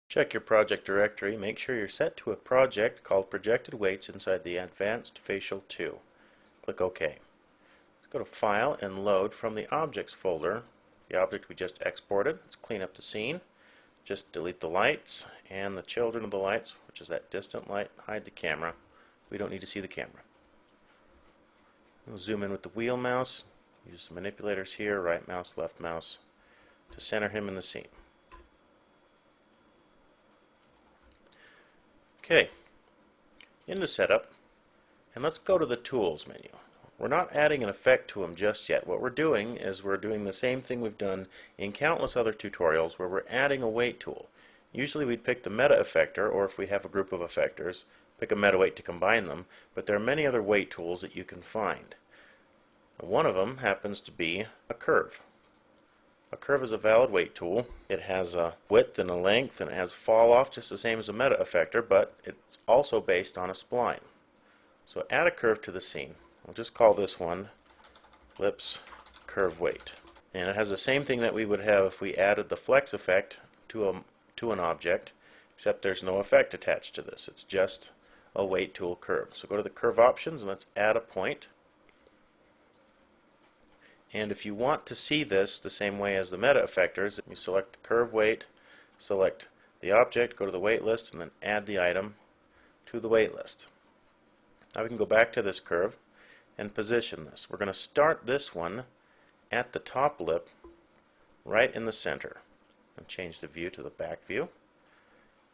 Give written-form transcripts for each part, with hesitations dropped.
Check your project directory. Make sure you're set to a project called Projected Weights inside the Advanced Facial 2. Click OK. Let's go to File and Load from the Objects folder the object we just exported. Let's clean up the scene. Just delete the lights and the children of the lights, which is that distant light. Hide the camera. We don't need to see the camera. We'll zoom in with the wheel mouse. Use the manipulators here, right mouse, left mouse, to center him in the scene. Okay, into Setup, and let's go to the Tools menu. We're not adding an effect to him just yet. What we're doing is we're doing the same thing we've done in countless other tutorials where we're adding a weight tool. Usually we'd pick the meta effector, or if we have a group of effectors, pick a meta weight to combine them, but there are many other weight tools that you can find. One of them happens to be a curve. A curve is a valid weight tool. It has a width and a length, and it has fall off just the same as a meta effector, but it's also based on a spline. So add a curve to the scene. We'll just call this one ellipse curve weight. And it has the same thing that we would have if we added the flex effect to an object, except there's no effect attached to this. It's just a weight tool curve. So go to the curve options and let's add a point. And if you want to see this the same way as the meta effectors, you select the curve weight, select the object, go to the weight list, and then add the item to the weight list. Now we can go back to this curve and position this. We're going to start this one at the top lip, right in the center. And change the view to the back view.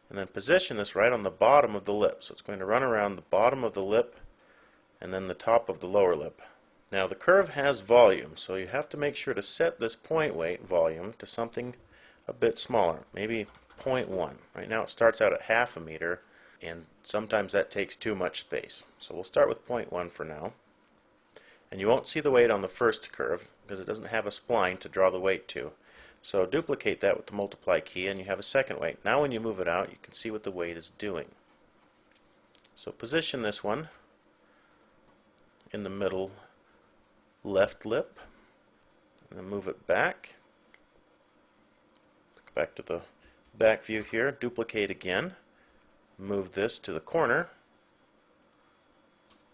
And then position this right on the bottom of the lip. So it's going to run around the bottom of the lip and then the top of the lower lip. Now the curve has volume, so you have to make sure to set this point weight volume to something a bit smaller, maybe 0.1. Right now it starts out at half a meter, and sometimes that takes too much space. So we'll start with 0.1 for now. And you won't see the weight on the first curve because it doesn't have a spline to draw the weight to. So duplicate that with the multiply key and you have a second weight. Now when you move it out, you can see what the weight is doing. So position this one in the middle left lip and then move it back. Go back to the back view here, duplicate again, move this to the corner.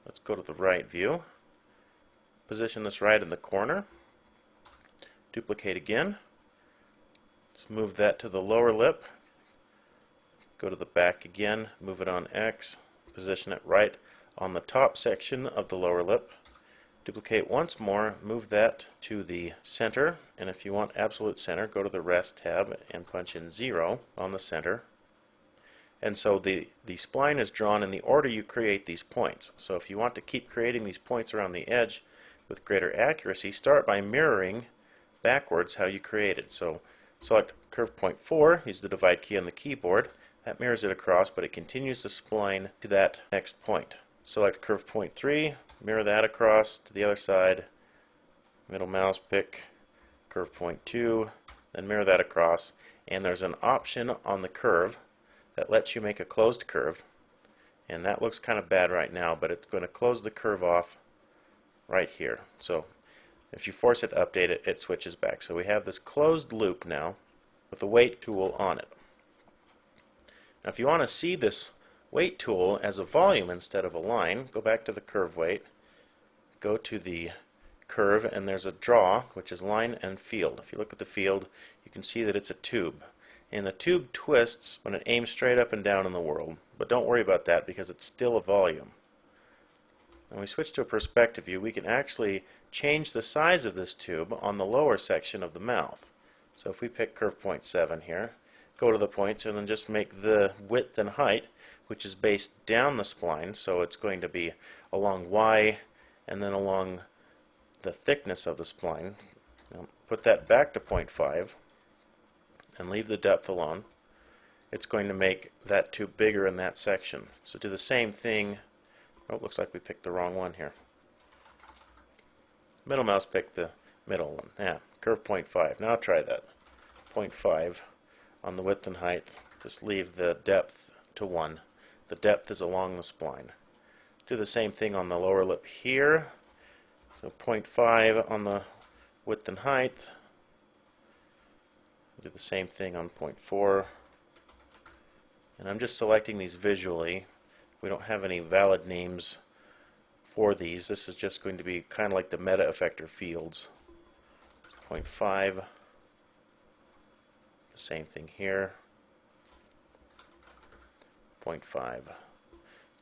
Let's go to the right view, position this right in the corner, duplicate again. Let's move that to the lower lip, go to the back again, move it on X, position it right on the top section of the lower lip. Duplicate once more, move that to the center, and if you want absolute center, go to the Rest tab and punch in 0 on the center. And so the spline is drawn in the order you create these points. So if you want to keep creating these points around the edge with greater accuracy, start by mirroring backwards how you created. So select curve point 4, use the divide key on the keyboard. That mirrors it across, but it continues the spline to that next point. Select curve point 3, mirror that across to the other side, middle mouse pick curve point 2, then mirror that across, and there's an option on the curve that lets you make a closed curve, and that looks kind of bad right now, but it's going to close the curve off right here. So if you force it to update it, it switches back. So we have this closed loop now with a weight tool on it. Now if you want to see this weight tool as a volume instead of a line, go back to the curve weight, go to the curve, and there's a draw, which is line and field. If you look at the field, you can see that it's a tube. And the tube twists when it aims straight up and down in the world. But don't worry about that because it's still a volume. When we switch to a perspective view, we can actually change the size of this tube on the lower section of the mouth. So if we pick curve point 7 here, go to the points and then just make the width and height, which is based down the spline, so it's going to be along Y and then along the thickness of the spline. Now put that back to 0.5 and leave the depth alone. It's going to make that tube bigger in that section. So do the same thing. Oh, it looks like we picked the wrong one here. Middle mouse pick the middle one. Yeah, curve 0.5. Now try that. 0.5 on the width and height. Just leave the depth to 1. The depth is along the spline. Do the same thing on the lower lip here. So 0.5 on the width and height. Do the same thing on 0.4. And I'm just selecting these visually. We don't have any valid names for these. This is just going to be kind of like the meta effector fields. 0.5. The same thing here. 0.5.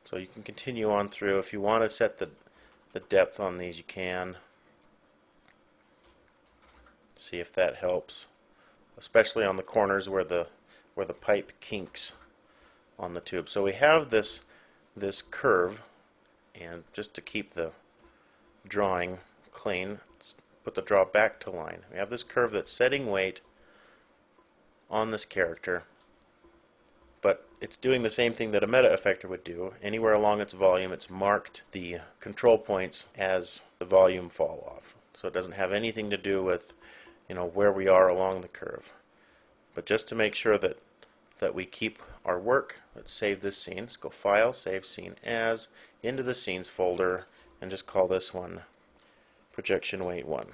So you can continue on through. If you want to set the depth on these, you can. See if that helps, especially on the corners where the pipe kinks on the tube. So we have this curve, and just to keep the drawing clean, let's put the draw back to line. We have this curve that's setting weight on this character, but it's doing the same thing that a meta effector would do. Anywhere along its volume, it's marked the control points as the volume fall off. So it doesn't have anything to do with, you know, where we are along the curve. But just to make sure that we keep our work, let's save this scene. Let's go File, Save Scene As, into the Scenes folder, and just call this one Projection Weight 1.